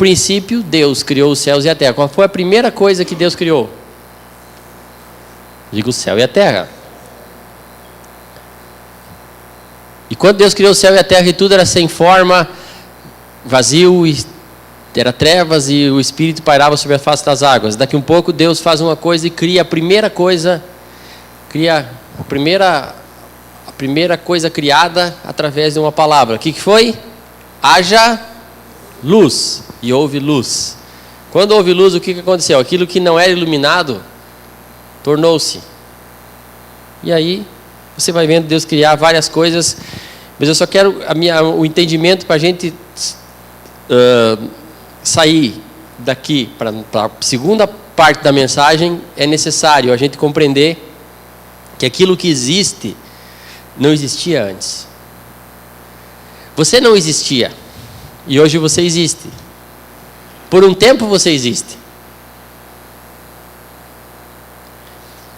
princípio, Deus criou os céus e a terra. Qual foi a primeira coisa que Deus criou? Digo, o céu e a terra. E quando Deus criou o céu e a terra e tudo era sem forma, vazio, e era trevas e o Espírito pairava sobre a face das águas. Daqui um pouco Deus faz uma coisa e cria a primeira coisa, cria a primeira coisa criada através de uma palavra. O que foi? Haja luz. E houve luz. Quando houve luz, o que aconteceu? Aquilo que não era iluminado tornou-se. E aí você vai vendo Deus criar várias coisas. Mas eu só quero o entendimento para a gente sair daqui para a segunda parte da mensagem. É necessário a gente compreender que aquilo que existe não existia antes. Você não existia e hoje você existe. Por um tempo você existe.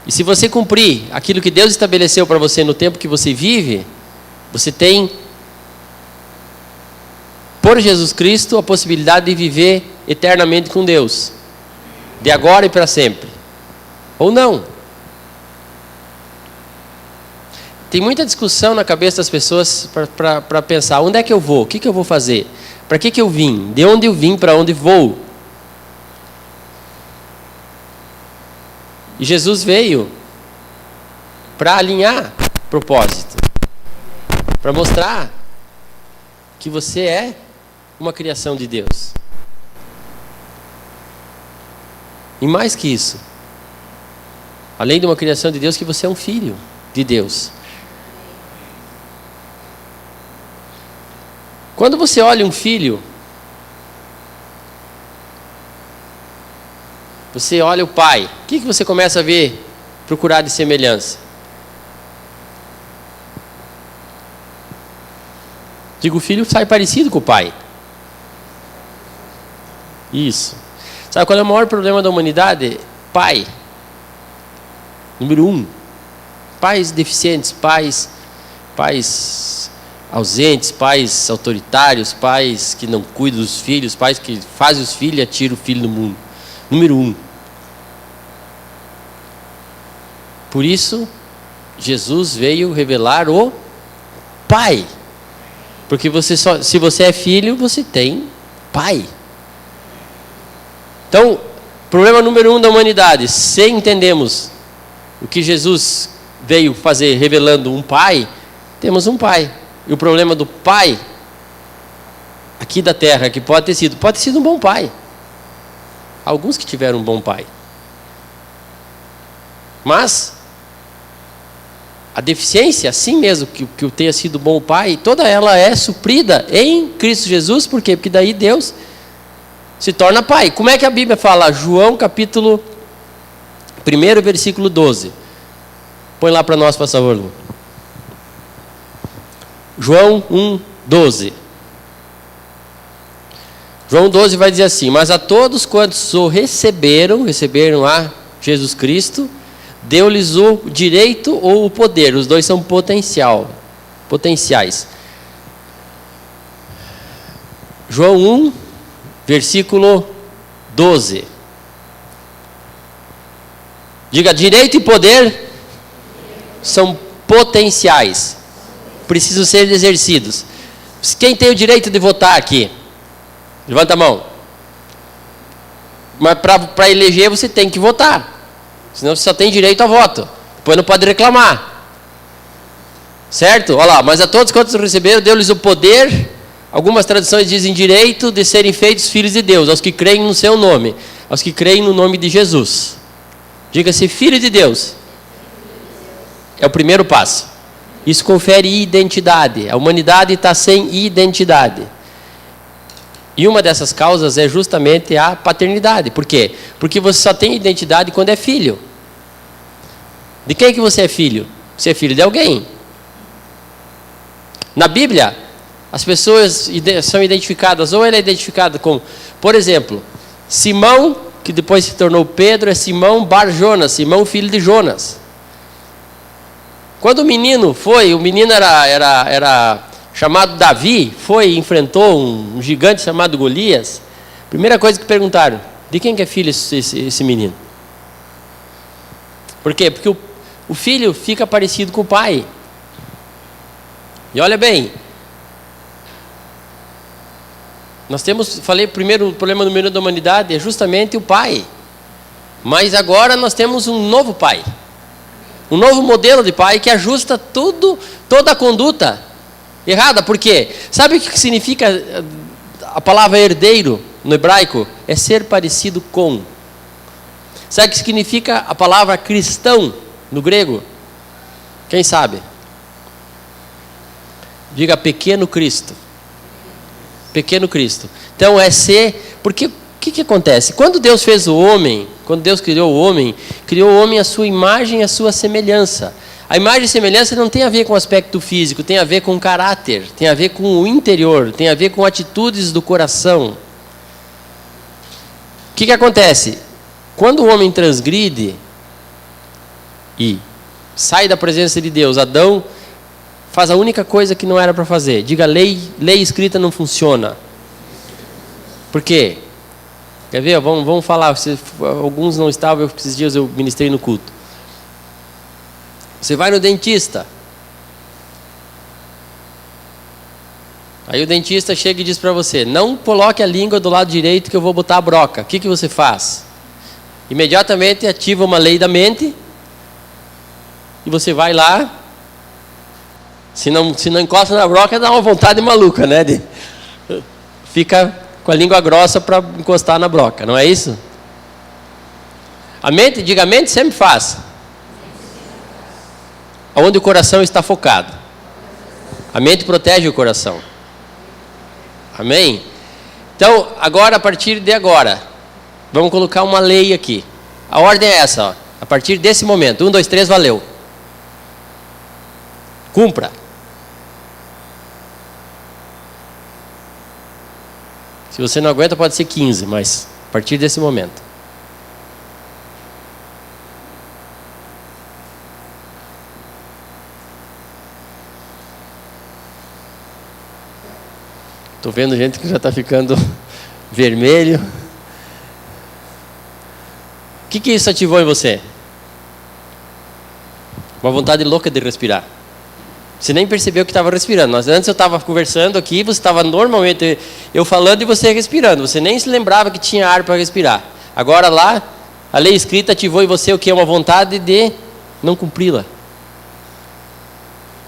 E se você cumprir aquilo que Deus estabeleceu para você no tempo que você vive, você tem, por Jesus Cristo, a possibilidade de viver eternamente com Deus, de agora e para sempre. Ou não. Tem muita discussão na cabeça das pessoas para pensar, onde é que eu vou? O que eu vou fazer? Para que eu vim? De onde eu vim? Para onde vou? E Jesus veio para alinhar propósito, para mostrar que você é uma criação de Deus. E mais que isso, além de uma criação de Deus, que você é um filho de Deus. Quando você olha um filho, você olha o pai, o que você começa a ver, procurar de semelhança? Digo, o filho sai parecido com o pai. Isso. Sabe qual é o maior problema da humanidade? Pai. Número 1. Pais deficientes, pais ausentes, pais autoritários, pais que não cuidam dos filhos, pais que fazem os filhos e atiram o filho no mundo. Número 1. Por isso, Jesus veio revelar o Pai. Porque se você é filho, você tem pai. Então, problema número 1 da humanidade, se entendemos o que Jesus veio fazer revelando um pai, temos um pai. E o problema do pai aqui da terra, que pode ter sido um bom pai. Alguns que tiveram um bom pai. Mas a deficiência, assim mesmo que eu tenha sido bom pai, toda ela é suprida em Cristo Jesus. Por quê? Porque daí Deus se torna pai. Como é que a Bíblia fala? João capítulo 1, versículo 12. Põe lá para nós, por favor. João 1, 12. João 12 vai dizer assim: mas a todos quantos o receberam a Jesus Cristo, deu-lhes o direito ou o poder. Os dois são potenciais. João 1, versículo 12. Diga, direito e poder são potenciais. Precisam ser exercidos. Quem tem o direito de votar aqui? Levanta a mão. Mas para eleger você tem que votar. Senão você só tem direito a voto. Depois não pode reclamar. Certo? Olha lá, mas a todos quantos receberam, deu-lhes o poder. Algumas traduções dizem direito de serem feitos filhos de Deus, aos que creem no seu nome, aos que creem no nome de Jesus. Diga-se filho de Deus. É o primeiro passo. Isso confere identidade. A humanidade está sem identidade. E uma dessas causas é justamente a paternidade. Por quê? Porque você só tem identidade quando é filho. De quem que você é filho? Você é filho de alguém. Na Bíblia, as pessoas são identificadas, ou ela é identificada com, por exemplo, Simão, que depois se tornou Pedro, é Simão Bar Jonas, Simão filho de Jonas. Quando o menino era chamado Davi, enfrentou um gigante chamado Golias. Primeira coisa que perguntaram: de quem que é filho esse menino? Por quê? Porque o filho fica parecido com o pai. E olha bem, nós temos, falei primeiro, o problema número 1 da humanidade é justamente o pai. Mas agora nós temos um novo pai. Um novo modelo de pai que ajusta toda a conduta errada. Por quê? Sabe o que significa a palavra herdeiro no hebraico? É ser parecido com. Sabe o que significa a palavra cristão no grego? Quem sabe? Diga pequeno Cristo. Pequeno Cristo. Então é ser... Porque o que acontece? Quando Deus fez o homem, quando Deus criou o homem à sua imagem e à sua semelhança. A imagem e semelhança não tem a ver com o aspecto físico, tem a ver com o caráter, tem a ver com o interior, tem a ver com atitudes do coração. O que acontece? Quando o homem transgride e sai da presença de Deus, Adão faz a única coisa que não era para fazer. Diga, lei escrita não funciona. Por quê? Quer ver? Vamos falar. Alguns não estavam, esses dias eu ministrei no culto. Você vai no dentista. Aí o dentista chega e diz para você: não coloque a língua do lado direito que eu vou botar a broca. O que você faz? Imediatamente ativa uma lei da mente e você vai lá. Se não encosta na broca, dá uma vontade maluca, né? Fica com a língua grossa para encostar na broca, não é isso? A mente, diga, a mente sempre faz. Onde o coração está focado. A mente protege o coração. Amém? Então, agora, a partir de agora, vamos colocar uma lei aqui. A ordem é essa, ó. A partir desse momento, 1, 2, 3, valeu. Cumpra. Se você não aguenta, pode ser 15, mas a partir desse momento. Estou vendo gente que já está ficando vermelho. O que isso ativou em você? Uma vontade louca de respirar. Você nem percebeu que estava respirando. Antes eu estava conversando aqui, você estava normalmente eu falando e você respirando. Você nem se lembrava que tinha ar para respirar. Agora lá, a lei escrita ativou em você o que é uma vontade de não cumpri-la.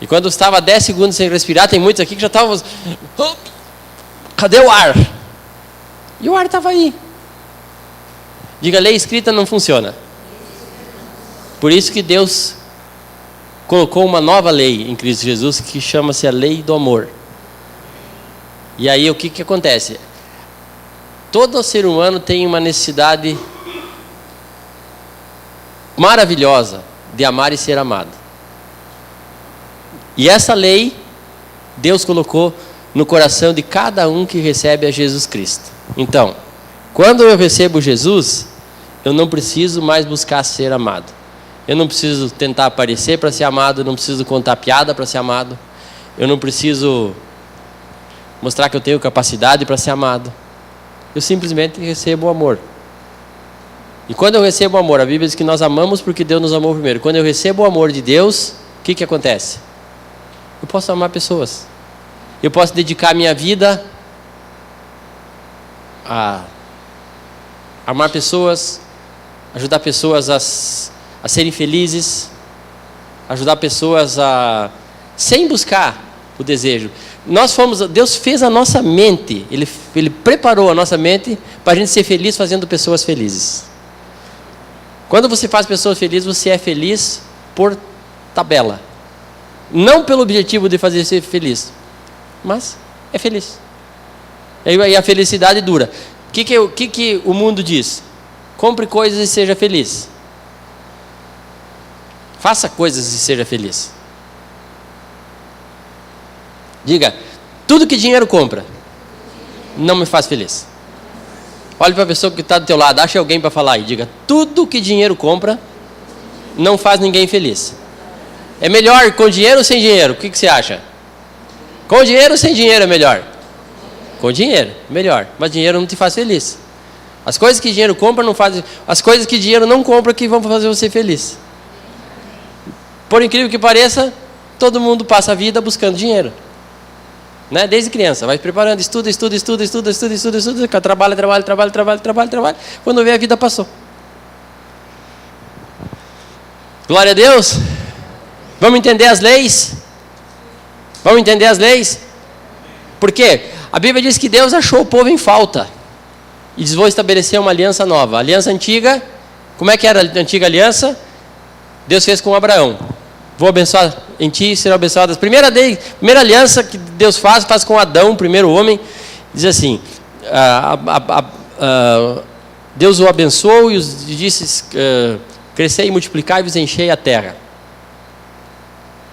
E quando eu estava 10 segundos sem respirar, tem muitos aqui que já estavam... Cadê o ar? E o ar estava aí. Diga, a lei escrita não funciona. Por isso que Deus colocou uma nova lei em Cristo Jesus que chama-se a lei do amor. E aí o que acontece? Todo ser humano tem uma necessidade maravilhosa de amar e ser amado. E essa lei Deus colocou no coração de cada um que recebe a Jesus Cristo. Então, quando eu recebo Jesus, eu não preciso mais buscar ser amado. Eu não preciso tentar aparecer para ser amado, eu não preciso contar piada para ser amado, eu não preciso mostrar que eu tenho capacidade para ser amado. Eu simplesmente recebo o amor. E quando eu recebo o amor, a Bíblia diz que nós amamos porque Deus nos amou primeiro. Quando eu recebo o amor de Deus, o que acontece? Eu posso amar pessoas. Eu posso dedicar a minha vida a amar pessoas, ajudar pessoas a serem felizes, ajudar pessoas sem buscar o desejo. Deus fez a nossa mente, Ele preparou a nossa mente para a gente ser feliz fazendo pessoas felizes. Quando você faz pessoas felizes, você é feliz por tabela. Não pelo objetivo de fazer ser feliz, mas é feliz. E aí a felicidade dura. O que o mundo diz? Compre coisas e seja feliz. Faça coisas e seja feliz. Diga, tudo que dinheiro compra não me faz feliz. Olhe para a pessoa que está do teu lado, ache alguém para falar aí. Diga, tudo que dinheiro compra não faz ninguém feliz. É melhor com dinheiro ou sem dinheiro? O que você acha? Com dinheiro ou sem dinheiro é melhor? Com dinheiro, melhor. Mas dinheiro não te faz feliz. As coisas que dinheiro compra não fazem. As coisas que dinheiro não compra que vão fazer você feliz. Por incrível que pareça, todo mundo passa a vida buscando dinheiro. Né? Desde criança, vai preparando, estuda, trabalha. Quando vê, a vida passou. Glória a Deus. Vamos entender as leis? Vamos entender as leis? Por quê? A Bíblia diz que Deus achou o povo em falta. E diz: vou estabelecer uma aliança nova. A aliança antiga, como é que era a antiga aliança? Deus fez com Abraão. Vou abençoar em ti, serão abençoadas. Primeira aliança que Deus faz com Adão, o primeiro homem. Diz assim: Deus o abençoou e disse: crescei e multiplicai e vos enchei a terra.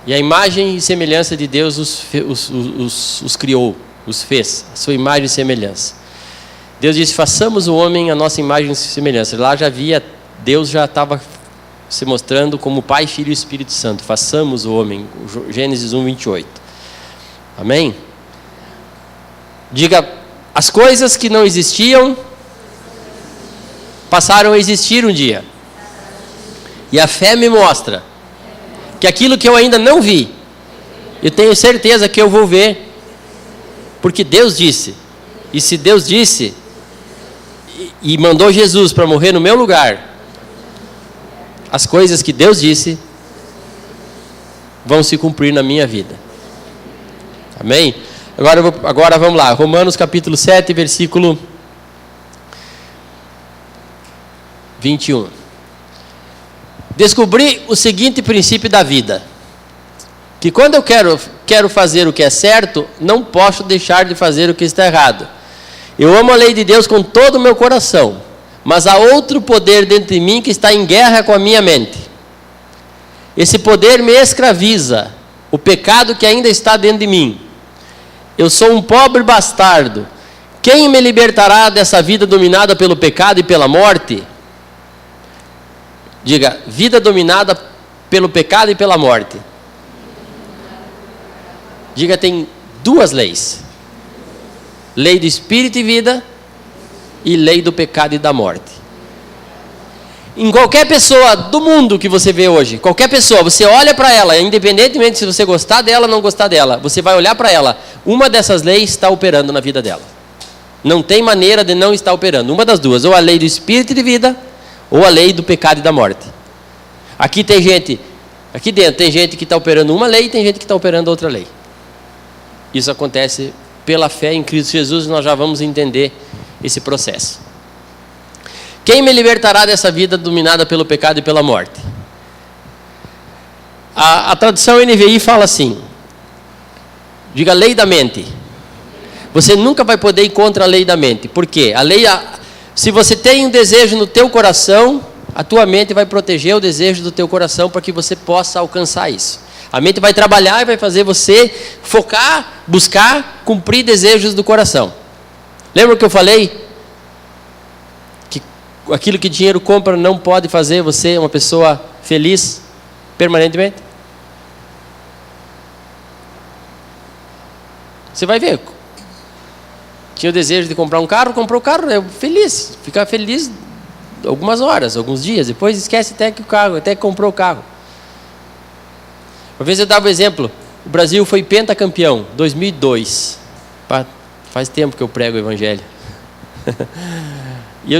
E a imagem e semelhança de Deus os criou, os fez, a sua imagem e semelhança. Deus disse: façamos o homem a nossa imagem e semelhança. Lá já havia, Deus já estava se mostrando como Pai, Filho e Espírito Santo. Façamos o homem. Gênesis 1, 28. Amém? Diga: as coisas que não existiam passaram a existir um dia. E a fé me mostra que aquilo que eu ainda não vi, eu tenho certeza que eu vou ver, porque Deus disse. E se Deus disse e mandou Jesus para morrer no meu lugar, as coisas que Deus disse vão se cumprir na minha vida. Amém? Agora vamos lá. Romanos capítulo 7, versículo 21. Descobri o seguinte princípio da vida: que quando eu quero fazer o que é certo, não posso deixar de fazer o que está errado. Eu amo a lei de Deus com todo o meu coração, mas há outro poder dentro de mim que está em guerra com a minha mente. Esse poder me escraviza, o pecado que ainda está dentro de mim. Eu sou um pobre bastardo. Quem me libertará dessa vida dominada pelo pecado e pela morte? Diga: vida dominada pelo pecado e pela morte. Diga: tem duas leis: lei do espírito e vida e lei do pecado e da morte. Em qualquer pessoa do mundo que você vê hoje, qualquer pessoa, você olha para ela, independentemente se você gostar dela ou não gostar dela, você vai olhar para ela, uma dessas leis está operando na vida dela. Não tem maneira de não estar operando, uma das duas: ou a lei do espírito e de vida, ou a lei do pecado e da morte. Aqui dentro tem gente que está operando uma lei e tem gente que está operando outra lei. Isso acontece pela fé em Cristo Jesus, e nós já vamos entender esse processo. Quem me libertará dessa vida dominada pelo pecado e pela morte? A tradução NVI fala assim: diga lei da mente. Você nunca vai poder ir contra a lei da mente. Por quê? Se você tem um desejo no teu coração, a tua mente vai proteger o desejo do teu coração para que você possa alcançar isso. A mente vai trabalhar e vai fazer você focar, buscar, cumprir desejos do coração. Lembra que eu falei? Que aquilo que dinheiro compra não pode fazer você uma pessoa feliz permanentemente? Você vai ver. Tinha o desejo de comprar um carro, comprou o carro, é feliz. Fica feliz algumas horas, alguns dias. Depois esquece até que comprou o carro. Uma vez eu dava o exemplo: o Brasil foi pentacampeão, 2002. Faz tempo que eu prego o evangelho. E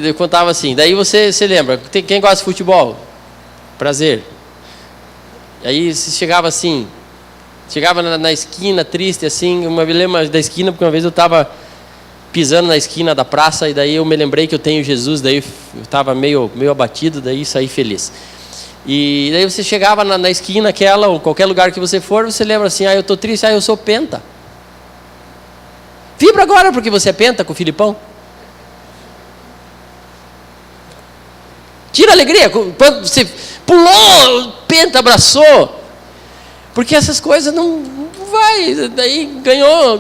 eu contava assim. Daí você lembra, quem gosta de futebol? Prazer. E aí você chegava assim, na esquina, triste assim. Eu me lembro da esquina, porque uma vez eu estava pisando na esquina da praça, e daí eu me lembrei que eu tenho Jesus, daí eu estava meio abatido, daí saí feliz. E daí você chegava na esquina aquela, ou qualquer lugar que você for, você lembra assim: eu estou triste, eu sou penta. Vibra agora porque você é penta com o Filipão. Tira a alegria, quando você pulou, penta, abraçou. Porque essas coisas não vai, daí ganhou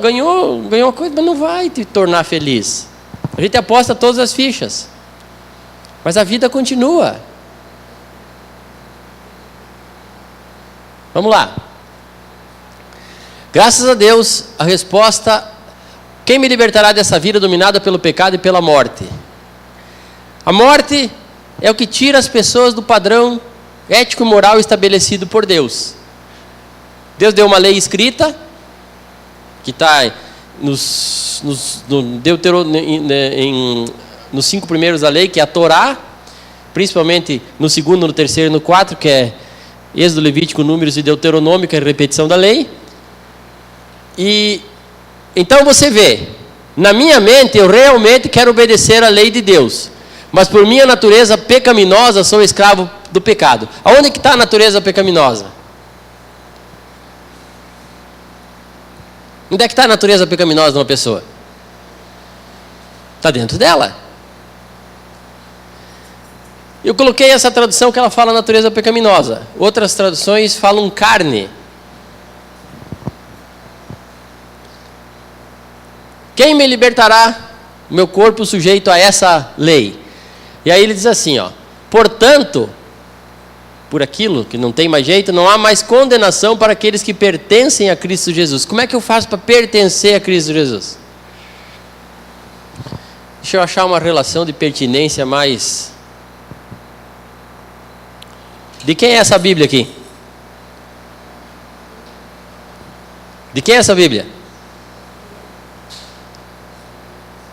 coisa, mas não vai te tornar feliz. A gente aposta todas as fichas, mas a vida continua. Vamos lá. Graças a Deus, a resposta Quem me libertará dessa vida dominada pelo pecado e pela morte? A morte é o que tira as pessoas do padrão ético e moral estabelecido por Deus. Deus deu uma lei escrita, que está nos 5 primeiros da lei, que é a Torá, principalmente no 2º, no 3º e no 4, que é Êxodo, Levítico, Números e Deuteronômio, que é a repetição da lei. E então você vê, na minha mente eu realmente quero obedecer à lei de Deus, mas por minha natureza pecaminosa sou escravo do pecado. Aonde que está a natureza pecaminosa? Onde é que está a natureza pecaminosa de uma pessoa? Está dentro dela. Eu coloquei essa tradução que ela fala natureza pecaminosa. Outras traduções falam carne. Quem me libertará meu corpo sujeito a essa lei? E aí ele diz assim, ó: portanto, por aquilo que não tem mais jeito, não há mais condenação para aqueles que pertencem a Cristo Jesus. Como é que eu faço para pertencer a Cristo Jesus? Deixa eu achar uma relação de pertinência mais... De quem é essa Bíblia aqui? De quem é essa Bíblia?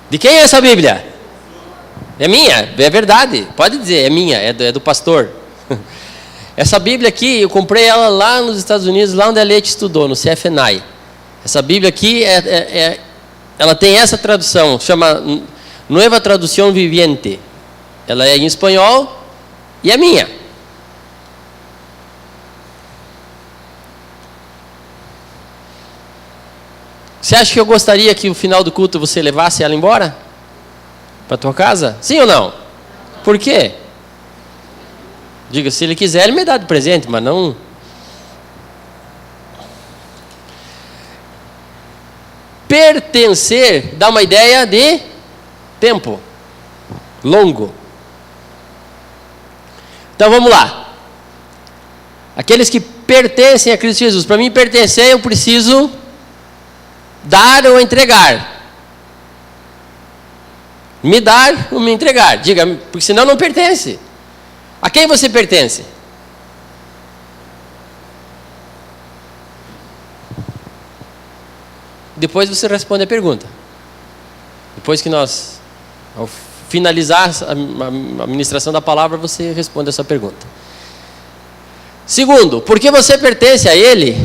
De quem é essa Bíblia? É minha? É verdade, pode dizer, é minha, é do pastor. Essa Bíblia aqui, eu comprei ela lá nos Estados Unidos, lá onde a Leite estudou, no CFNI. Essa Bíblia aqui, ela tem essa tradução, chama Nueva Tradução Viviente. Ela é em espanhol e é minha. Você acha que eu gostaria que no final do culto você levasse ela embora? Para tua casa? Sim ou não? Por quê? Diga, se ele quiser, ele me dá de presente, mas não... Pertencer dá uma ideia de tempo longo. Então vamos lá. Aqueles que pertencem a Cristo Jesus. Para mim pertencer, eu preciso dar ou entregar. Me dar ou me entregar. Diga, porque senão não pertence. A quem você pertence? Depois você responde a pergunta. Depois que nós, ao finalizar a ministração da palavra, você responde essa pergunta. Segundo, porque você pertence a Ele,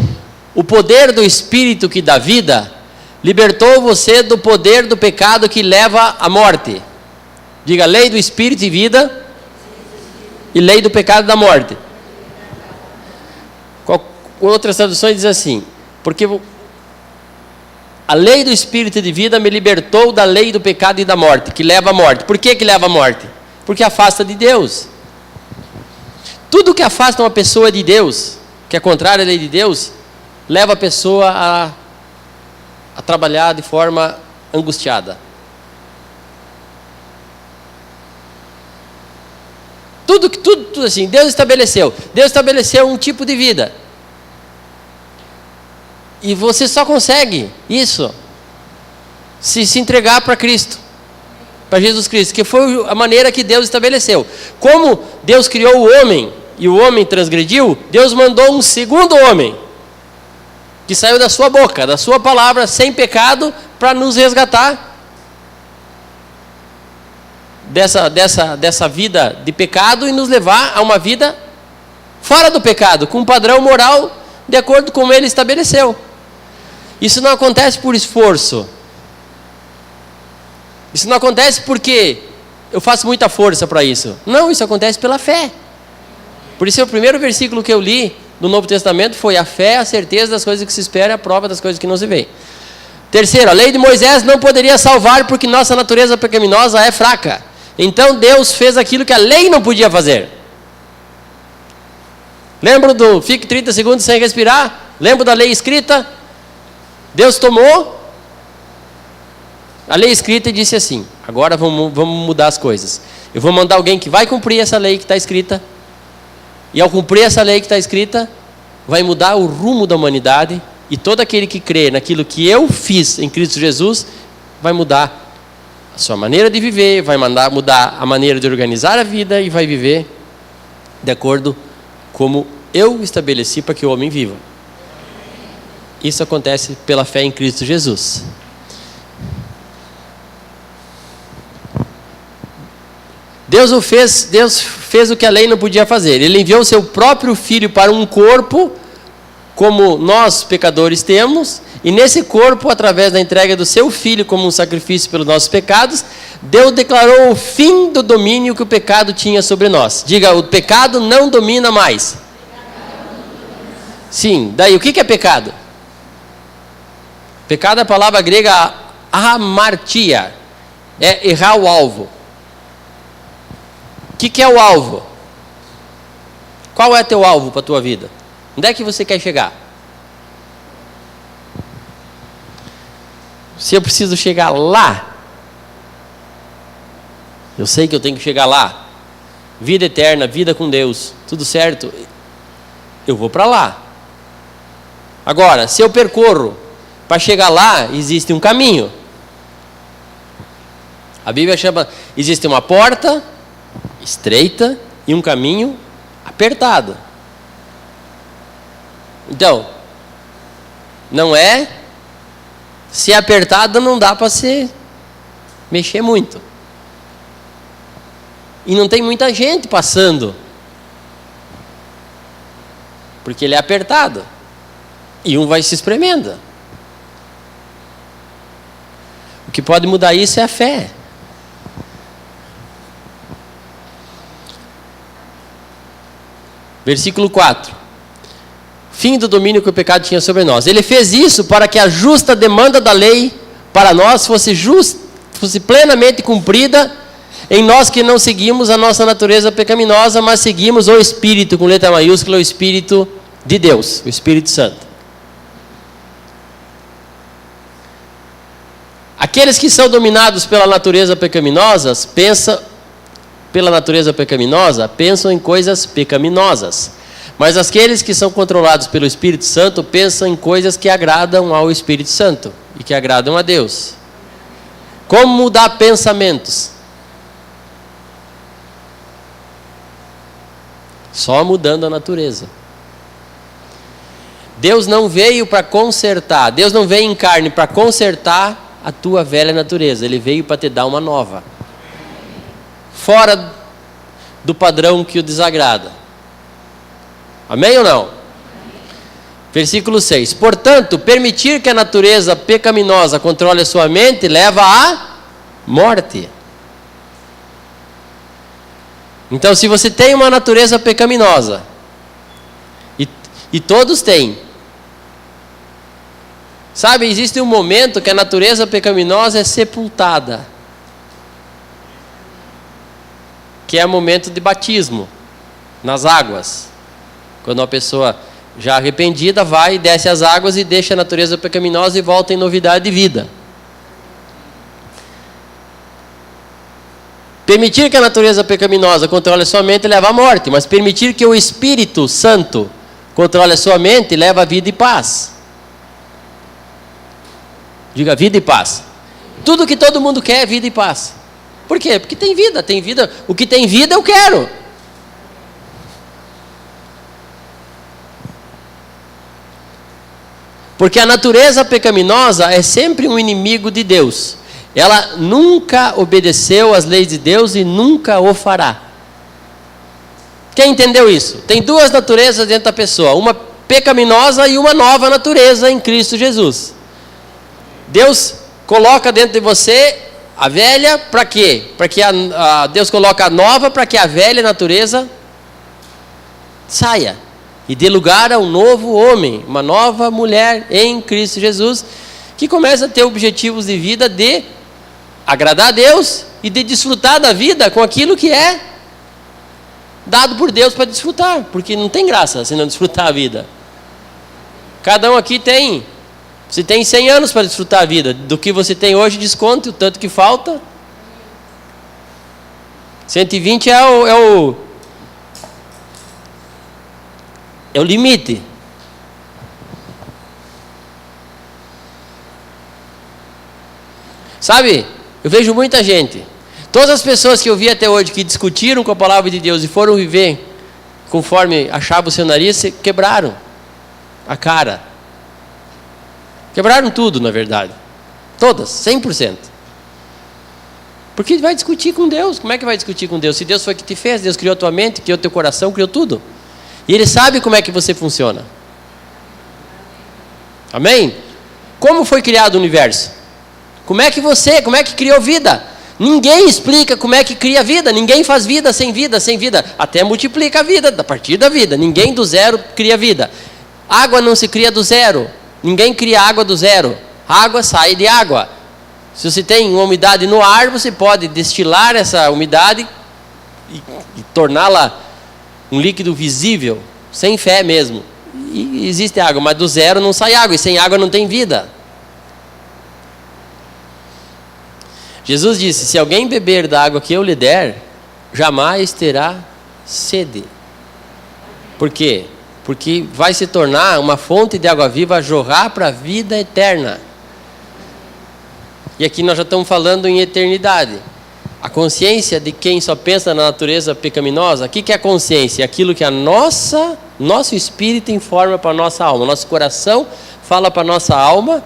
o poder do Espírito que dá vida libertou você do poder do pecado que leva à morte. Diga, lei do Espírito e vida e lei do pecado da morte. Outras traduções dizem assim, porque a lei do Espírito de vida me libertou da lei do pecado e da morte, que leva à morte. Por que leva à morte? Porque afasta de Deus. Tudo que afasta uma pessoa de Deus, que é contrário à lei de Deus, leva a pessoa a trabalhar de forma angustiada. Tudo assim, Deus estabeleceu um tipo de vida. E você só consegue isso se entregar para Cristo, para Jesus Cristo, que foi a maneira que Deus estabeleceu. Como Deus criou o homem e o homem transgrediu, Deus mandou um segundo homem, que saiu da sua boca, da sua palavra, sem pecado, para nos resgatar dessa vida de pecado e nos levar a uma vida fora do pecado, com um padrão moral de acordo com como Ele estabeleceu. Isso não acontece por esforço. Isso não acontece porque eu faço muita força para isso. Não, isso acontece pela fé. Por isso, o primeiro versículo que eu li do Novo Testamento foi: a fé, a certeza das coisas que se espera, a prova das coisas que não se vê. Terceiro, a lei de Moisés não poderia salvar porque nossa natureza pecaminosa é fraca. Então Deus fez aquilo que a lei não podia fazer. Lembra do fique 30 segundos sem respirar? Lembra da lei escrita? Deus tomou a lei escrita e disse assim: agora vamos mudar as coisas. Eu vou mandar alguém que vai cumprir essa lei que está escrita. E ao cumprir essa lei que está escrita, vai mudar o rumo da humanidade. E todo aquele que crê naquilo que eu fiz em Cristo Jesus, vai mudar a sua maneira de viver, vai mudar a maneira de organizar a vida e vai viver de acordo como eu estabeleci para que o homem viva. Isso acontece pela fé em Cristo Jesus. Deus fez o que a lei não podia fazer. Ele enviou o seu próprio Filho para um corpo, como nós pecadores temos, e nesse corpo, através da entrega do seu Filho como um sacrifício pelos nossos pecados, Deus declarou o fim do domínio que o pecado tinha sobre nós. Diga, o pecado não domina mais. Sim, daí o que é pecado? Pecado é a palavra grega hamartia, é errar o alvo. O que é o alvo? Qual é teu alvo para a tua vida? Onde é que você quer chegar? Se eu preciso chegar lá, eu sei que eu tenho que chegar lá. Vida eterna, vida com Deus, tudo certo, eu vou para lá. Agora, se eu percorro para chegar lá, existe um caminho. A Bíblia chama, existe uma porta estreita e um caminho apertado. Então, não é, se é apertado não dá para se mexer muito. E não tem muita gente passando, porque ele é apertado. E um vai se espremendo. O que pode mudar isso é a fé. Versículo 4. Fim do domínio que o pecado tinha sobre nós. Ele fez isso para que a justa demanda da lei para nós fosse plenamente cumprida em nós que não seguimos a nossa natureza pecaminosa, mas seguimos o Espírito, com letra maiúscula, o Espírito de Deus, o Espírito Santo. Aqueles que são dominados pela natureza pecaminosa, pensam em coisas pecaminosas. Mas aqueles que são controlados pelo Espírito Santo pensam em coisas que agradam ao Espírito Santo e que agradam a Deus. Como mudar pensamentos? Só mudando a natureza. Deus não veio para consertar, Deus não veio em carne para consertar a tua velha natureza, Ele veio para te dar uma nova. Fora do padrão que o desagrada. Amém ou não? Versículo 6. Portanto, permitir que a natureza pecaminosa controle a sua mente leva à morte. Então, se você tem uma natureza pecaminosa, e todos têm, sabe, existe um momento que a natureza pecaminosa é sepultada, que é o momento de batismo nas águas. Quando uma pessoa já arrependida vai, desce as águas e deixa a natureza pecaminosa e volta em novidade de vida. Permitir que a natureza pecaminosa controle a sua mente leva à morte, mas permitir que o Espírito Santo controle a sua mente leva a vida e paz. Diga, vida e paz. Tudo que todo mundo quer é vida e paz. Por quê? Porque tem vida. O que tem vida eu quero. Porque a natureza pecaminosa é sempre um inimigo de Deus. Ela nunca obedeceu às leis de Deus e nunca o fará. Quem entendeu isso? Tem duas naturezas dentro da pessoa. Uma pecaminosa e uma nova natureza em Cristo Jesus. Deus coloca dentro de você a velha para quê? Para que Deus coloca a nova para que a velha natureza saia e dê lugar a um novo homem, uma nova mulher em Cristo Jesus, que começa a ter objetivos de vida de agradar a Deus e de desfrutar da vida com aquilo que é dado por Deus para desfrutar, porque não tem graça se não desfrutar a vida. Cada um aqui tem, você tem 100 anos para desfrutar a vida, do que você tem hoje desconte o tanto que falta. 120 é o limite. Sabe, eu vejo muita gente, todas as pessoas que eu vi até hoje que discutiram com a palavra de Deus e foram viver conforme achava o seu nariz, quebraram a cara. Quebraram tudo, na verdade. Todas, 100%. Porque vai discutir com Deus. Como é que vai discutir com Deus? Se Deus foi que te fez, Deus criou a tua mente, criou teu coração, criou tudo. E Ele sabe como é que você funciona. Amém? Como foi criado o universo? Como é que criou vida? Ninguém explica como é que cria vida. Ninguém faz vida sem vida, sem vida. Até multiplica a vida, a partir da vida. Ninguém do zero cria vida. Água não se cria do zero. Ninguém cria água do zero. Água sai de água. Se você tem uma umidade no ar, você pode destilar essa umidade e torná-la um líquido visível, sem fé mesmo. E existe água, mas do zero não sai água, e sem água não tem vida. Jesus disse: se alguém beber da água que eu lhe der, jamais terá sede. Por quê? Porque vai se tornar uma fonte de água viva a jorrar para a vida eterna. E aqui nós já estamos falando em eternidade. A consciência de quem só pensa na natureza pecaminosa, o que é a consciência? É aquilo que nosso espírito informa para a nossa alma. Nosso coração fala para a nossa alma.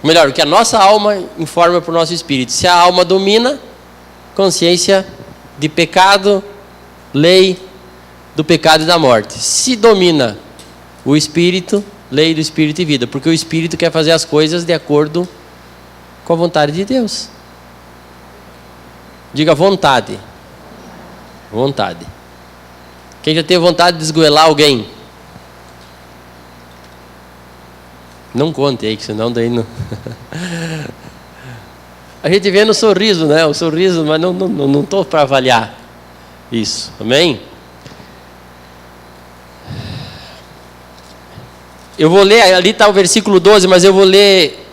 Melhor, o que a nossa alma informa para o nosso espírito. Se a alma domina, consciência de pecado, lei do pecado e da morte. Se domina o espírito, lei do espírito e vida. Porque o espírito quer fazer as coisas de acordo com a vontade de Deus. Diga vontade. Vontade. Quem já teve vontade de esgoelar alguém? Não conte aí, que senão daí não... A gente vê no sorriso, né? O sorriso, mas não estou para avaliar isso. Amém? Eu vou ler, ali está o versículo 12, mas eu vou ler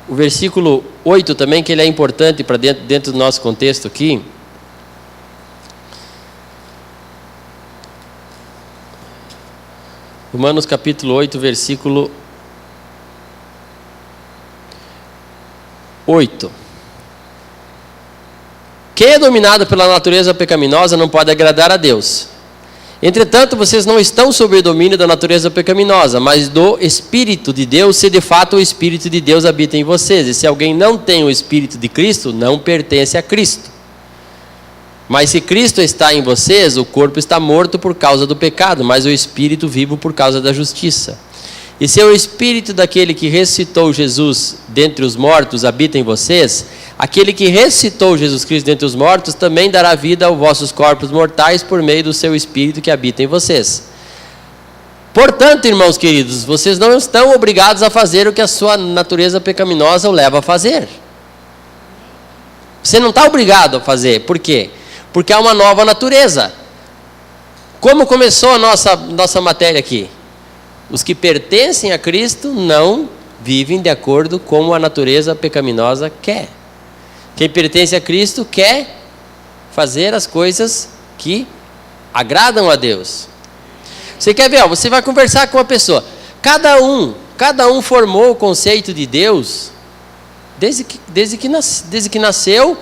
o versículo 8 também, que ele é importante para dentro do nosso contexto aqui. Romanos capítulo 8, versículo 8. Quem é dominado pela natureza pecaminosa não pode agradar a Deus. Entretanto, vocês não estão sob o domínio da natureza pecaminosa, mas do Espírito de Deus, se de fato o Espírito de Deus habita em vocês. E se alguém não tem o Espírito de Cristo, não pertence a Cristo. Mas se Cristo está em vocês, o corpo está morto por causa do pecado, mas o Espírito vivo por causa da justiça. E se o Espírito daquele que ressuscitou Jesus dentre os mortos habita em vocês, aquele que ressuscitou Jesus Cristo dentre os mortos também dará vida aos vossos corpos mortais por meio do seu Espírito que habita em vocês. Portanto, irmãos queridos, vocês não estão obrigados a fazer o que a sua natureza pecaminosa o leva a fazer. Você não está obrigado a fazer. Por quê? Porque há uma nova natureza. Como começou a nossa matéria aqui? Os que pertencem a Cristo não vivem de acordo com como a natureza pecaminosa quer. Quem pertence a Cristo quer fazer as coisas que agradam a Deus. Você quer ver? Você vai conversar com uma pessoa. Cada um formou o conceito de Deus desde que nasceu.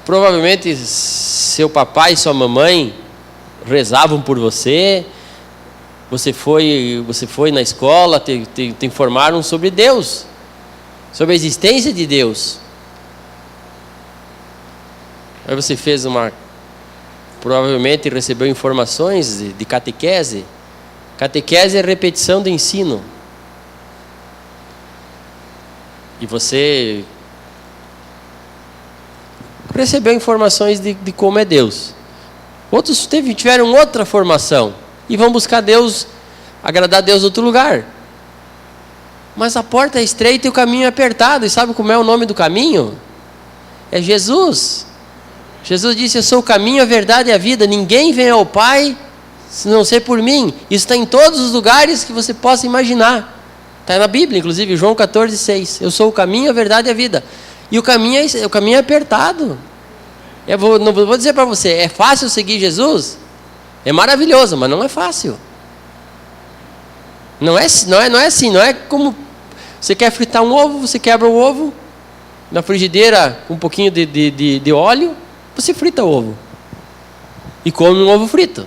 Provavelmente seu papai e sua mamãe rezavam por você. Você foi na escola, te informaram sobre Deus, sobre a existência de Deus. Aí você fez provavelmente recebeu informações de catequese. Catequese é repetição do ensino. E você recebeu informações de como é Deus. Outros tiveram outra formação e vão buscar Deus, agradar a Deus em outro lugar. Mas a porta é estreita e o caminho é apertado. E sabe como é o nome do caminho? É Jesus. Jesus disse: eu sou o caminho, a verdade e a vida. Ninguém vem ao Pai se não ser por mim. Isso está em todos os lugares que você possa imaginar. Está na Bíblia, inclusive, João 14,6. Eu sou o caminho, a verdade e a vida. E o caminho é apertado. Não vou dizer para você, é fácil seguir Jesus? É maravilhoso, mas não é fácil. Não é assim, não é como Você quer fritar um ovo, você quebra o ovo, na frigideira com um pouquinho de óleo, você frita o ovo. E come um ovo frito.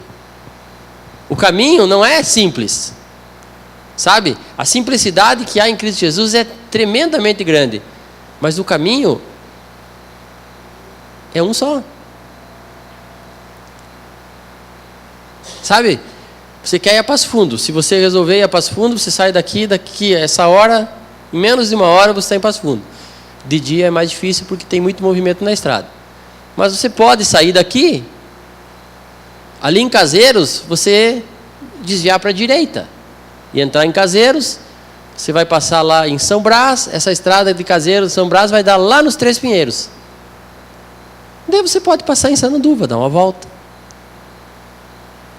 O caminho não é simples. Sabe? A simplicidade que há em Cristo Jesus é tremendamente grande. Mas o caminho é um só. Sabe? Você quer ir a Passo Fundo. Se você resolver ir a Passo Fundo, você sai daqui essa hora, em menos de uma hora você está em Passo Fundo. De dia é mais difícil porque tem muito movimento na estrada. Mas você pode sair daqui, ali em Caseiros, você desviar para a direita e entrar em Caseiros. Você vai passar lá em São Brás, essa estrada de Caseiros, São Brás, vai dar lá nos Três Pinheiros. Daí você pode passar em Sananduva, dar uma volta.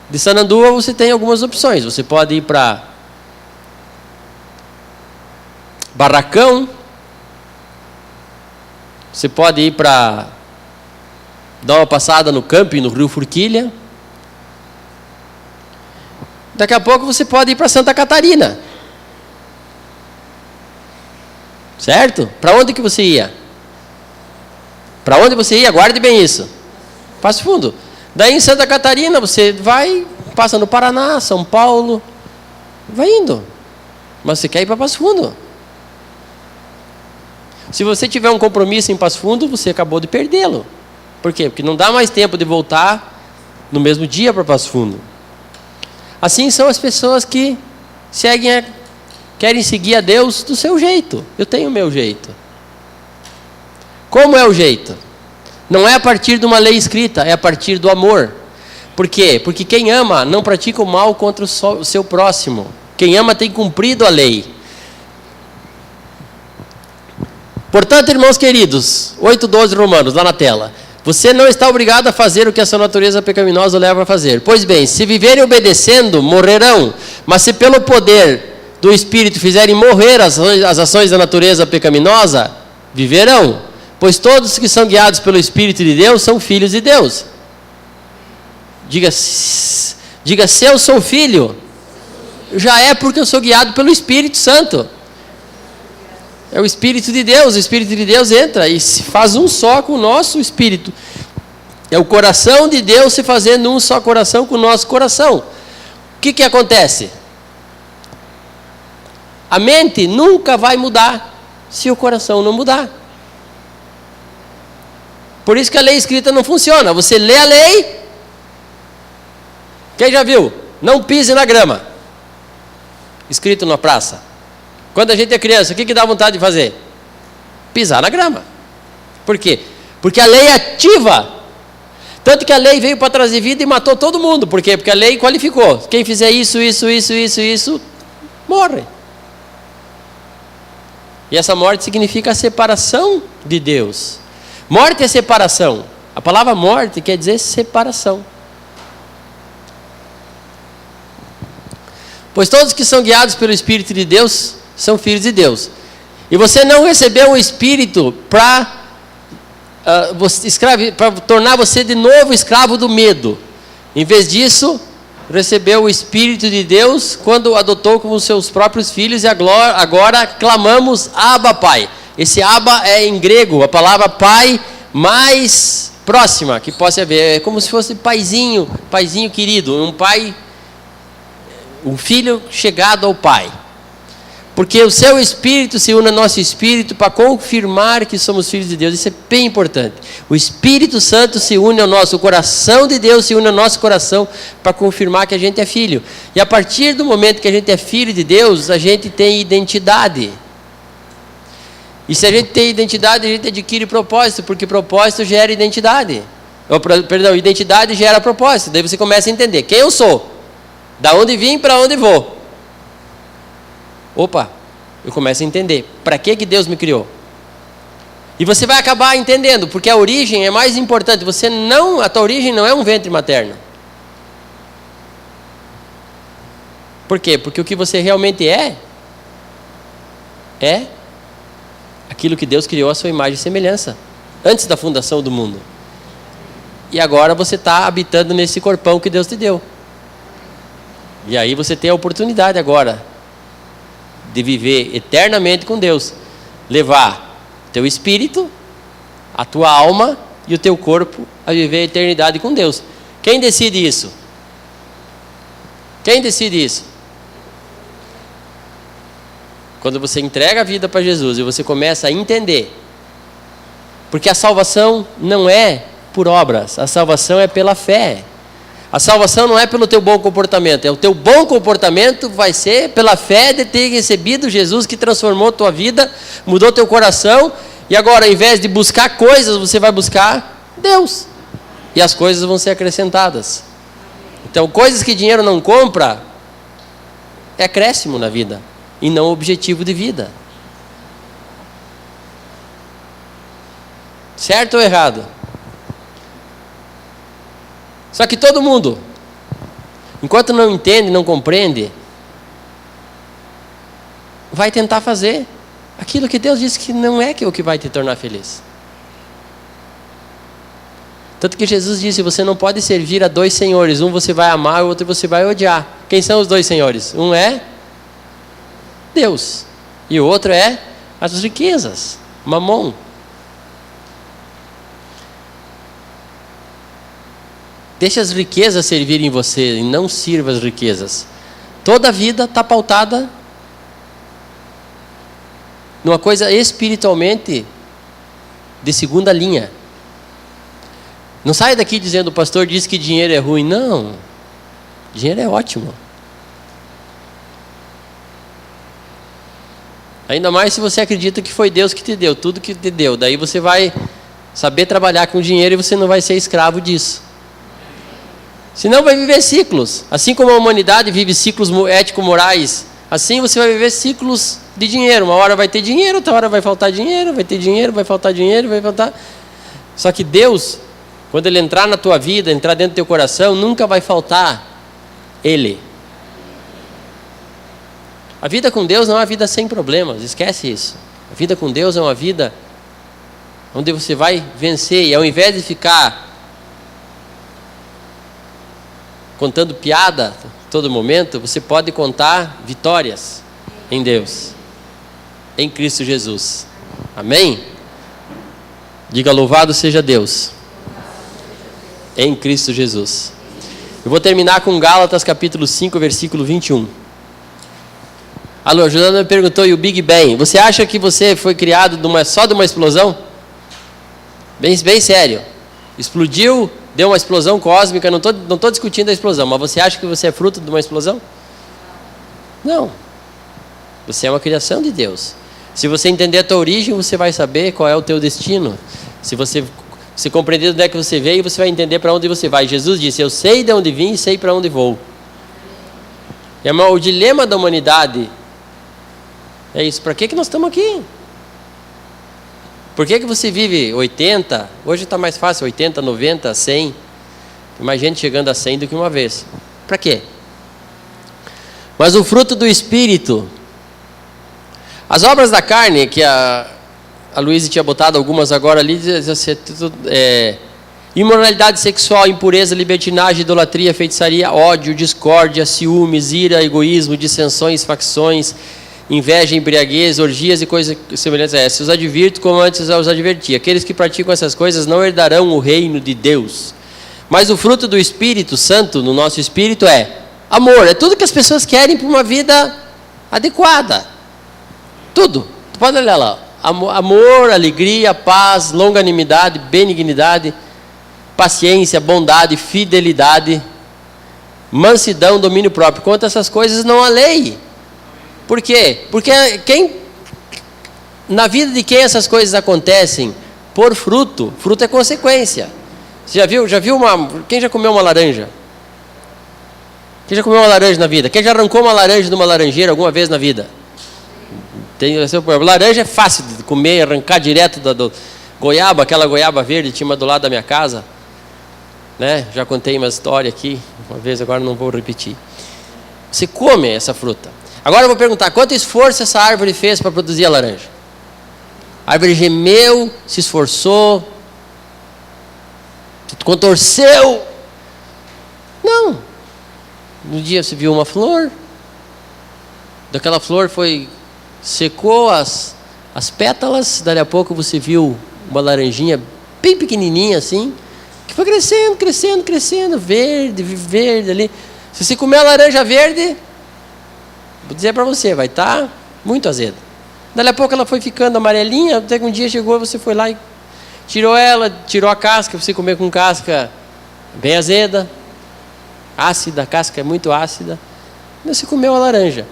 De Sananduva você tem algumas opções. Você pode ir para Barracão. Você pode ir para dar uma passada no camping, no Rio Forquilha. Daqui a pouco você pode ir para Santa Catarina. Certo? Para onde que você ia? Para onde você ia? Guarde bem isso. Passo Fundo. Daí em Santa Catarina você vai, passa no Paraná, São Paulo, vai indo. Mas você quer ir para Passo Fundo. Se você tiver um compromisso em Passo Fundo, você acabou de perdê-lo. Por quê? Porque não dá mais tempo de voltar no mesmo dia para Passo Fundo. Assim são as pessoas que querem seguir a Deus do seu jeito. Eu tenho o meu jeito. Como é o jeito? Não é a partir de uma lei escrita, é a partir do amor. Por quê? Porque quem ama não pratica o mal contra o seu próximo. Quem ama tem cumprido a lei. Portanto, irmãos queridos, 8:12 Romanos, lá na tela. Você não está obrigado a fazer o que a sua natureza pecaminosa leva a fazer. Pois bem, se viverem obedecendo, morrerão. Mas se pelo poder do Espírito fizerem morrer as ações da natureza pecaminosa, viverão. Pois todos que são guiados pelo Espírito de Deus são filhos de Deus. Diga, se eu sou filho, já é porque eu sou guiado pelo Espírito Santo. É o Espírito de Deus. O Espírito de Deus entra e se faz um só com o nosso espírito. É o coração de Deus se fazendo um só coração com o nosso coração. O que acontece? A mente nunca vai mudar se o coração não mudar. Por isso que a lei escrita não funciona. Você lê a lei. Quem já viu? Não pise na grama. Escrito na praça. Quando a gente é criança, o que dá vontade de fazer? Pisar na grama. Por quê? Porque a lei é ativa. Tanto que a lei veio para trazer vida e matou todo mundo. Por quê? Porque a lei qualificou. Quem fizer isso, morre. E essa morte significa a separação de Deus. Morte é separação. A palavra morte quer dizer separação. Pois todos que são guiados pelo Espírito de Deus são filhos de Deus. E você não recebeu o Espírito para tornar você de novo escravo do medo. Em vez disso, recebeu o Espírito de Deus quando o adotou como seus próprios filhos e agora clamamos Abba, Pai. Esse Abba é em grego, a palavra pai mais próxima que possa haver. É como se fosse paizinho querido, um filho chegado ao pai. Porque o seu Espírito se une ao nosso Espírito para confirmar que somos filhos de Deus. Isso é bem importante. O Espírito Santo se une ao nosso, o coração de Deus se une ao nosso coração para confirmar que a gente é filho. E a partir do momento que a gente é filho de Deus, a gente tem identidade. E se a gente tem identidade, a gente adquire propósito, porque propósito gera identidade. Identidade gera propósito. Daí você começa a entender quem eu sou, da onde vim, para onde vou. Opa, eu começo a entender para que Deus me criou. E você vai acabar entendendo, porque a origem é mais importante. A tua origem não é um ventre materno. Por quê? Porque o que você realmente é aquilo que Deus criou à sua imagem e semelhança, antes da fundação do mundo. E agora você está habitando nesse corpão que Deus te deu. E aí você tem a oportunidade agora de viver eternamente com Deus, levar teu espírito, a tua alma e o teu corpo a viver a eternidade com Deus. Quem decide isso? Quem decide isso? Quando você entrega a vida para Jesus e você começa a entender. Porque a salvação não é por obras, a salvação é pela fé. A salvação não é pelo teu bom comportamento, é o teu bom comportamento vai ser pela fé de ter recebido Jesus que transformou a tua vida, mudou teu coração, e agora ao invés de buscar coisas, você vai buscar Deus. E as coisas vão ser acrescentadas. Então, coisas que dinheiro não compra, é acréscimo na vida, e não objetivo de vida. Certo ou errado? Só que todo mundo, enquanto não entende, não compreende, vai tentar fazer aquilo que Deus disse que não é o que vai te tornar feliz. Tanto que Jesus disse, você não pode servir a dois senhores, um você vai amar e o outro você vai odiar. Quem são os dois senhores? Um é Deus e o outro é as riquezas, Mamon. Deixa as riquezas servirem você e não sirva as riquezas. Toda a vida está pautada numa coisa espiritualmente de segunda linha. Não saia daqui dizendo, o pastor disse que dinheiro é ruim. Não, dinheiro é ótimo. Ainda mais se você acredita que foi Deus que te deu, tudo que te deu. Daí você vai saber trabalhar com dinheiro e você não vai ser escravo disso. Senão vai viver ciclos. Assim como a humanidade vive ciclos ético-morais, assim você vai viver ciclos de dinheiro. Uma hora vai ter dinheiro, outra hora vai faltar dinheiro, vai ter dinheiro, vai faltar dinheiro, vai faltar... Só que Deus, quando Ele entrar na tua vida, entrar dentro do teu coração, nunca vai faltar Ele. A vida com Deus não é uma vida sem problemas, esquece isso. A vida com Deus é uma vida onde você vai vencer, e ao invés de ficar contando piada todo momento, você pode contar vitórias em Deus, em Cristo Jesus. Amém? Diga, louvado seja Deus, em Cristo Jesus. Eu vou terminar com Gálatas capítulo 5, versículo 21. Alô, a Juliana me perguntou, e o Big Bang? Você acha que você foi criado só de uma explosão? Bem sério. Explodiu, deu uma explosão cósmica, não tô discutindo a explosão, mas você acha que você é fruto de uma explosão? Não. Você é uma criação de Deus. Se você entender a tua origem, você vai saber qual é o teu destino. Se você compreender de onde é que você veio, você vai entender para onde você vai. Jesus disse, eu sei de onde vim e sei para onde vou. E o dilema da humanidade é isso. Para que nós estamos aqui? Por que você vive 80? Hoje está mais fácil, 80, 90, 100. Tem mais gente chegando a 100 do que uma vez. Para quê? Mas o fruto do Espírito, as obras da carne, que a Luísa tinha botado algumas agora ali, imoralidade sexual, impureza, libertinagem, idolatria, feitiçaria, ódio, discórdia, ciúmes, ira, egoísmo, dissensões, facções, inveja, embriaguez, orgias e coisas semelhantes a essas. Os advirto como antes os adverti. Aqueles que praticam essas coisas não herdarão o reino de Deus. Mas o fruto do Espírito Santo no nosso espírito é amor. É tudo que as pessoas querem para uma vida adequada. Tudo. Tu pode olhar lá. Amor, alegria, paz, longanimidade, benignidade, paciência, bondade, fidelidade, mansidão, domínio próprio. Quanto a essas coisas não há lei. Por quê? Porque na vida de quem essas coisas acontecem? Por fruto. Fruto é consequência. Você já viu quem já comeu uma laranja? Quem já comeu uma laranja na vida? Quem já arrancou uma laranja de uma laranjeira alguma vez na vida? Laranja é fácil de comer, arrancar direto do goiaba, aquela goiaba verde, tinha uma do lado da minha casa, né? Já contei uma história aqui, uma vez, agora não vou repetir. Você come essa fruta. Agora eu vou perguntar, quanto esforço essa árvore fez para produzir a laranja? A árvore gemeu, se esforçou, contorceu. Não. No dia você viu uma flor, daquela flor foi secou as pétalas, dali a pouco você viu uma laranjinha bem pequenininha assim, que foi crescendo, crescendo, crescendo, verde, verde ali. Se você comer a laranja verde, vou dizer para você, vai estar muito azeda. Dali a pouco ela foi ficando amarelinha, até que um dia chegou, você foi lá e tirou ela, tirou a casca, você comeu com casca bem azeda, ácida, a casca é muito ácida, e você comeu a laranja.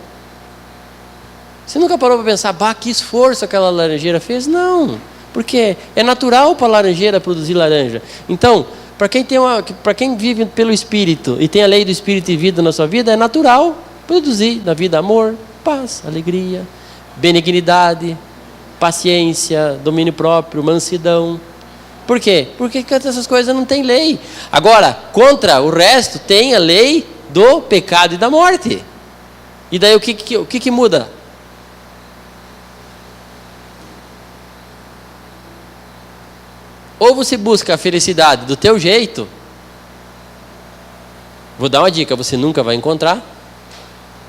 Você nunca parou para pensar, bah, que esforço aquela laranjeira fez? Não, porque é natural para a laranjeira produzir laranja. Então, para quem vive pelo Espírito e tem a lei do Espírito e vida na sua vida, é natural produzir na vida amor, paz, alegria, benignidade, paciência, domínio próprio, mansidão. Por quê? Porque essas coisas não tem lei. Agora, contra o resto, tem a lei do pecado e da morte. E daí o que muda? Ou você busca a felicidade do teu jeito, vou dar uma dica, você nunca vai encontrar,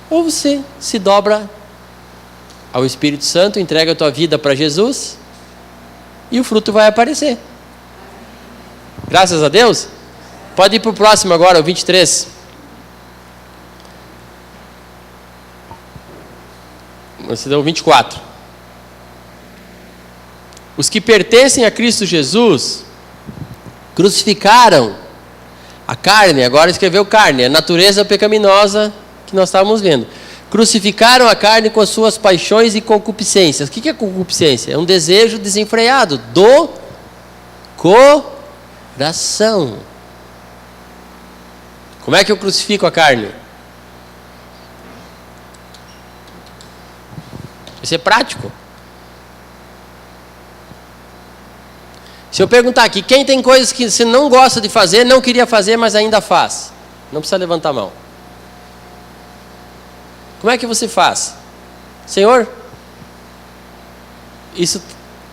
ou você se dobra ao Espírito Santo, entrega a tua vida para Jesus, e o fruto vai aparecer. Graças a Deus. Pode ir para o próximo agora, o 23. Você deu o 24. Os que pertencem a Cristo Jesus crucificaram a carne, agora escreveu carne, a natureza pecaminosa que nós estávamos vendo. Crucificaram a carne com as suas paixões e concupiscências. O que é concupiscência? É um desejo desenfreado do coração. Como é que eu crucifico a carne? Isso é prático. Se eu perguntar aqui, quem tem coisas que você não gosta de fazer, não queria fazer, mas ainda faz? Não precisa levantar a mão. Como é que você faz? Senhor, isso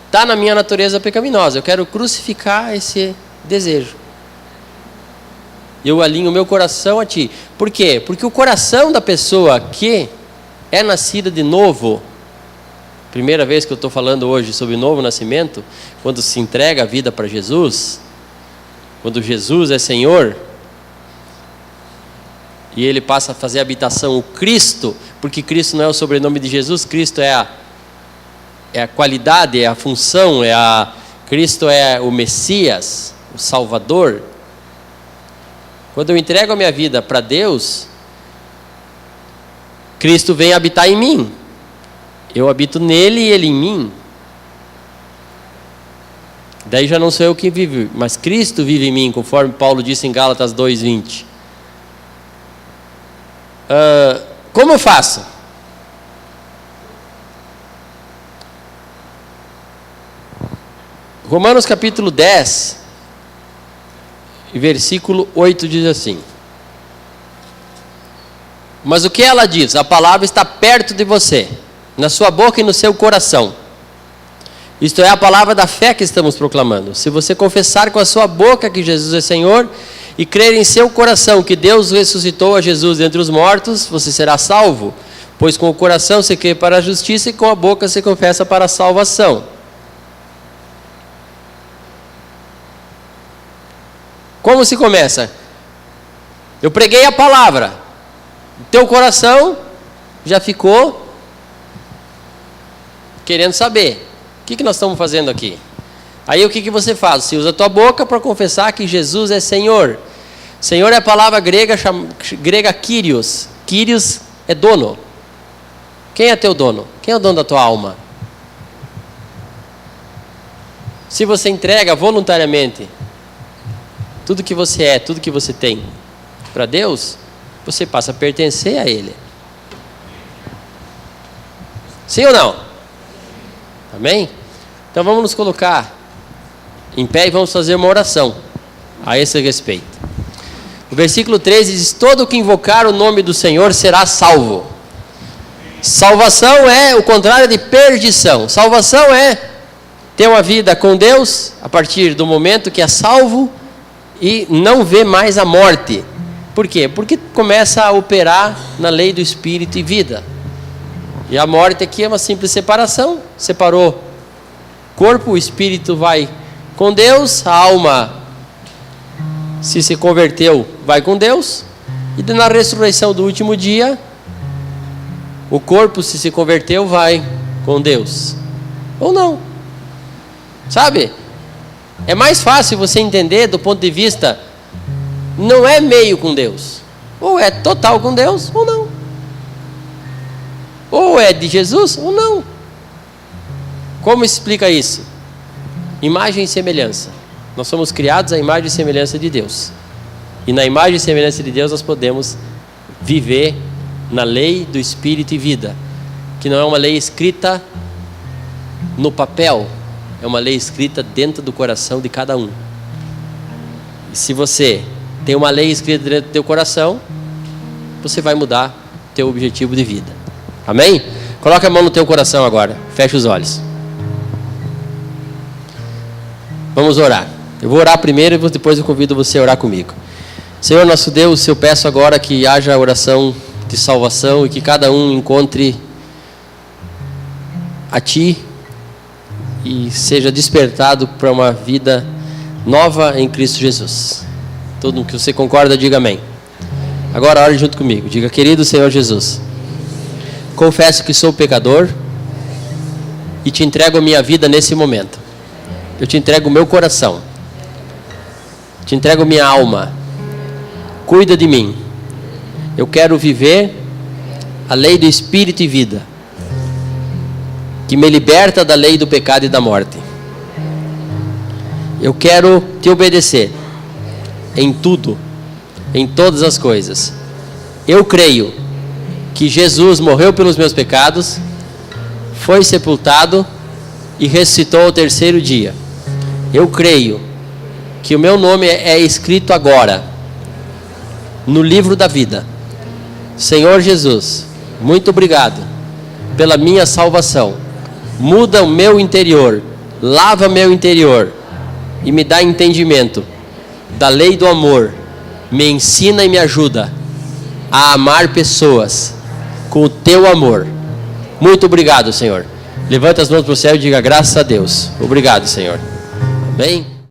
está na minha natureza pecaminosa. Eu quero crucificar esse desejo. Eu alinho o meu coração a Ti. Por quê? Porque o coração da pessoa que é nascida de novo, primeira vez que eu estou falando hoje sobre o novo nascimento, quando se entrega a vida para Jesus, quando Jesus é Senhor, e Ele passa a fazer habitação o Cristo, porque Cristo não é o sobrenome de Jesus, Cristo é a qualidade, é a função, Cristo é o Messias, o Salvador. Quando eu entrego a minha vida para Deus, Cristo vem habitar em mim. Eu habito nele e ele em mim. Daí já não sou eu que vivo, mas Cristo vive em mim, conforme Paulo disse em Gálatas 2:20. Como eu faço? Romanos capítulo 10, versículo 8 diz assim: mas o que ela diz? A palavra está perto de você, na sua boca e no seu coração. Isto é a palavra da fé que estamos proclamando. Se você confessar com a sua boca que Jesus é Senhor e crer em seu coração que Deus ressuscitou a Jesus dentre os mortos, você será salvo. Pois com o coração se crê para a justiça e com a boca se confessa para a salvação. Como se começa? Eu preguei a palavra. Teu coração já ficou querendo saber. O que nós estamos fazendo aqui? Aí o que você faz? Você usa a tua boca para confessar que Jesus é Senhor. Senhor é a palavra grega Kyrios. Kyrios é dono. Quem é teu dono? Quem é o dono da tua alma? Se você entrega voluntariamente tudo que você é, tudo que você tem para Deus, você passa a pertencer a Ele. Sim ou não? Amém? Então vamos nos colocar em pé e vamos fazer uma oração a esse respeito. O versículo 13 diz: todo que invocar o nome do Senhor será salvo. Salvação é o contrário de perdição. Salvação é ter uma vida com Deus a partir do momento que é salvo e não vê mais a morte. Por quê? Porque começa a operar na lei do Espírito e vida. E a morte aqui é uma simples separação. Separou corpo, o espírito vai com Deus, a alma, se converteu, vai com Deus. E na ressurreição do último dia, o corpo, se converteu, vai com Deus. Ou não. Sabe? É mais fácil você entender do ponto de vista, não é meio com Deus. Ou é total com Deus, ou não. Ou é de Jesus, ou não. Como explica isso? Imagem e semelhança. Nós somos criados à imagem e semelhança de Deus. E na imagem e semelhança de Deus nós podemos viver na lei do Espírito e vida. Que não é uma lei escrita no papel, é uma lei escrita dentro do coração de cada um. E se você tem uma lei escrita dentro do teu coração, você vai mudar o teu objetivo de vida. Amém? Coloca a mão no teu coração agora. Fecha os olhos. Vamos orar. Eu vou orar primeiro e depois eu convido você a orar comigo. Senhor nosso Deus, eu peço agora que haja oração de salvação e que cada um encontre a Ti e seja despertado para uma vida nova em Cristo Jesus. Tudo que você concorda, diga amém. Agora ore junto comigo. Diga: querido Senhor Jesus, confesso que sou pecador e te entrego a minha vida nesse momento. Eu te entrego o meu coração, te entrego minha alma. Cuida de mim. Eu quero viver a lei do Espírito e vida, que me liberta da lei do pecado e da morte. Eu quero te obedecer em tudo, em todas as coisas. Eu creio que Jesus morreu pelos meus pecados, foi sepultado e ressuscitou ao terceiro dia. Eu creio que o meu nome é escrito agora no livro da vida. Senhor Jesus, muito obrigado pela minha salvação. Muda o meu interior, lava meu interior e me dá entendimento da lei do amor. Me ensina e me ajuda a amar pessoas com o teu amor. Muito obrigado, Senhor. Levanta as mãos para o céu e diga: graças a Deus. Obrigado, Senhor. Amém?